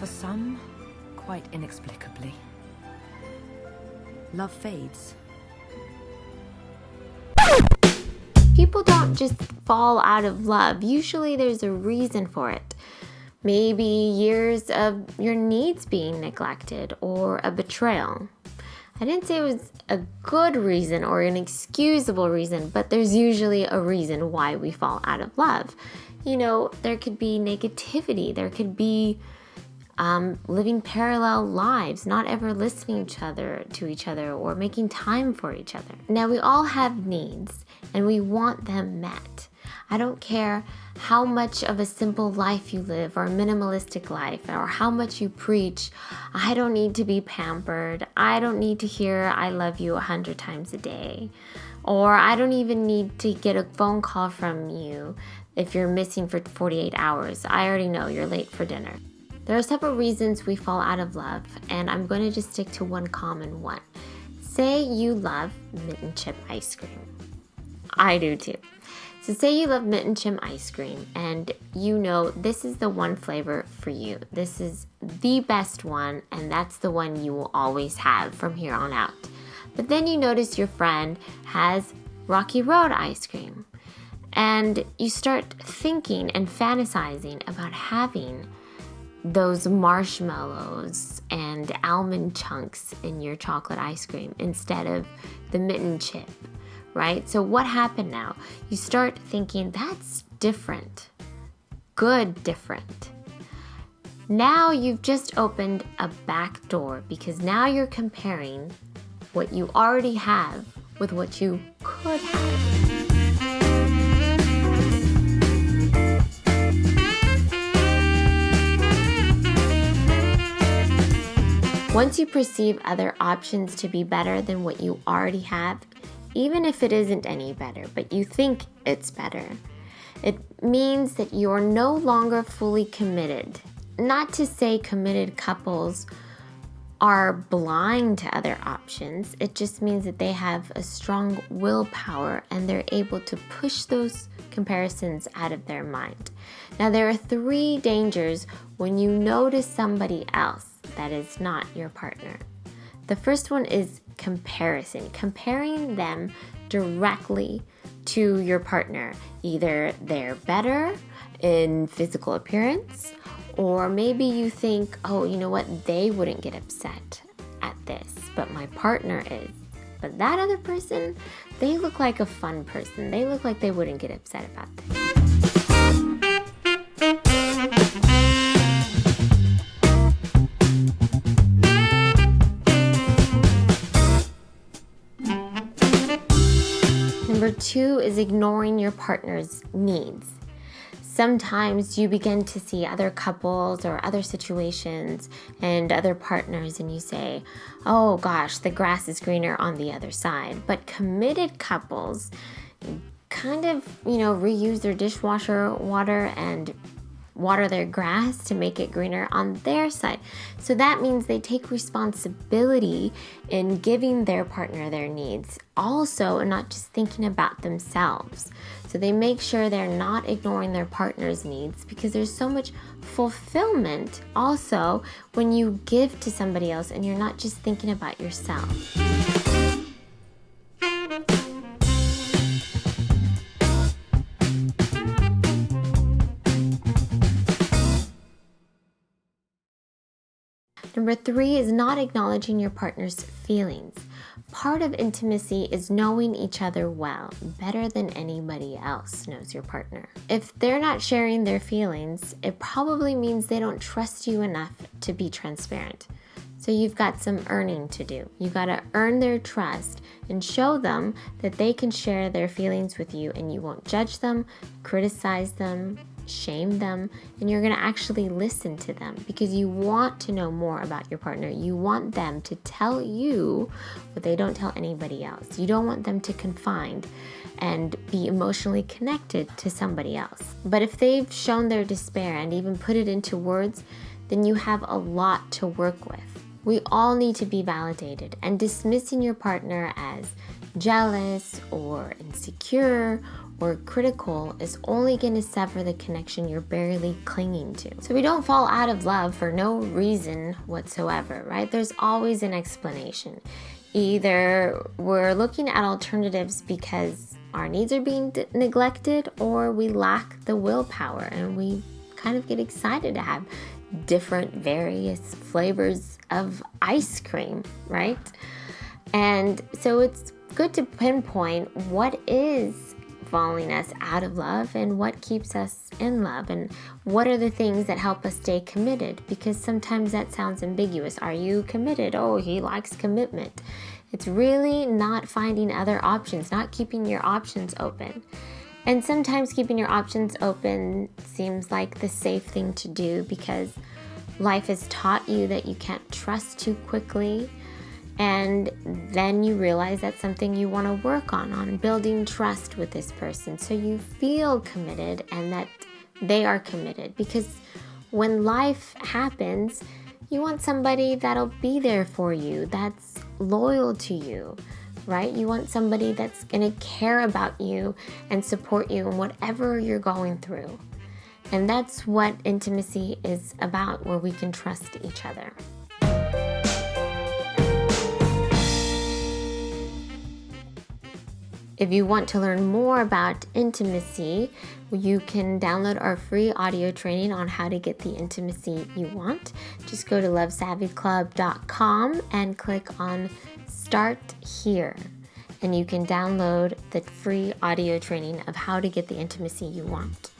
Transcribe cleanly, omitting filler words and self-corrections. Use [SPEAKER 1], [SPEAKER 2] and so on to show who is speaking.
[SPEAKER 1] For some, quite inexplicably, love fades.
[SPEAKER 2] People don't just fall out of love. Usually there's a reason for it. Maybe years of your needs being neglected or a betrayal. I didn't say it was a good reason or an excusable reason, but there's usually a reason why we fall out of love. You know, there could be negativity. There could be living parallel lives, not ever listening to each other or making time for each other. Now, we all have needs and we want them met. I don't care how much of a simple life you live or a minimalistic life or how much you preach. I don't need to be pampered. I don't need to hear I love you 100 times a day. Or I don't even need to get a phone call from you if you're missing for 48 hours. I already know you're late for dinner. There are several reasons we fall out of love, and I'm going to just stick to one common one. Say you love mint and chip ice cream. I do too. So say you love mint and chip ice cream, and you know this is the one flavor for you. This is the best one, and that's the one you will always have from here on out. But then you notice your friend has Rocky Road ice cream, and you start thinking and fantasizing about having those marshmallows and almond chunks in your chocolate ice cream instead of the mint and chip, right? So what happened now? You start thinking that's different, good different. Now you've just opened a back door because now you're comparing what you already have with what you could have. Once you perceive other options to be better than what you already have, even if it isn't any better, but you think it's better, it means that you're no longer fully committed. Not to say committed couples are blind to other options. It just means that they have a strong willpower and they're able to push those comparisons out of their mind. Now, there are 3 dangers when you notice somebody else that is not your partner. The first one is comparison, comparing them directly to your partner. Either they're better in physical appearance, or maybe you think, oh, you know what, they wouldn't get upset at this, but my partner is. But that other person, they look like a fun person. They look like they wouldn't get upset about this. Number 2 is ignoring your partner's needs. Sometimes you begin to see other couples or other situations and other partners and you say, oh gosh, the grass is greener on the other side. But committed couples kind of, reuse their dishwasher water and water their grass to make it greener on their side. So that means they take responsibility in giving their partner their needs also, and not just thinking about themselves. So they make sure they're not ignoring their partner's needs, because there's so much fulfillment also when you give to somebody else and you're not just thinking about yourself. Number 3 is not acknowledging your partner's feelings. Part of intimacy is knowing each other well, better than anybody else knows your partner. If they're not sharing their feelings, it probably means they don't trust you enough to be transparent. So you've got some earning to do. You've got to earn their trust and show them that they can share their feelings with you and you won't judge them, criticize them, shame them, and you're going to actually listen to them because you want to know more about your partner. You want them to tell you what they don't tell anybody else. You don't want them to confide and be emotionally connected to somebody else. But if they've shown their despair and even put it into words, then you have a lot to work with. We all need to be validated, and dismissing your partner as jealous or insecure or critical is only going to sever the connection you're barely clinging to. So we don't fall out of love for no reason whatsoever, right? There's always an explanation. Either we're looking at alternatives because our needs are being neglected, or we lack the willpower and we kind of get excited to have different various flavors of ice cream, right? And so it's good to pinpoint what is falling us out of love and what keeps us in love, and what are the things that help us stay committed, because sometimes that sounds ambiguous. Are you committed? Oh, he likes commitment. It's really not finding other options, not keeping your options open. And sometimes keeping your options open seems like the safe thing to do because life has taught you that you can't trust too quickly. And then you realize that's something you want to work on building trust with this person, so you feel committed and that they are committed. Because when life happens, you want somebody that'll be there for you, that's loyal to you, right? You want somebody that's going to care about you and support you in whatever you're going through. And that's what intimacy is about, where we can trust each other. If you want to learn more about intimacy, you can download our free audio training on how to get the intimacy you want. Just go to lovesavvyclub.com and click on Start Here, and you can download the free audio training of how to get the intimacy you want.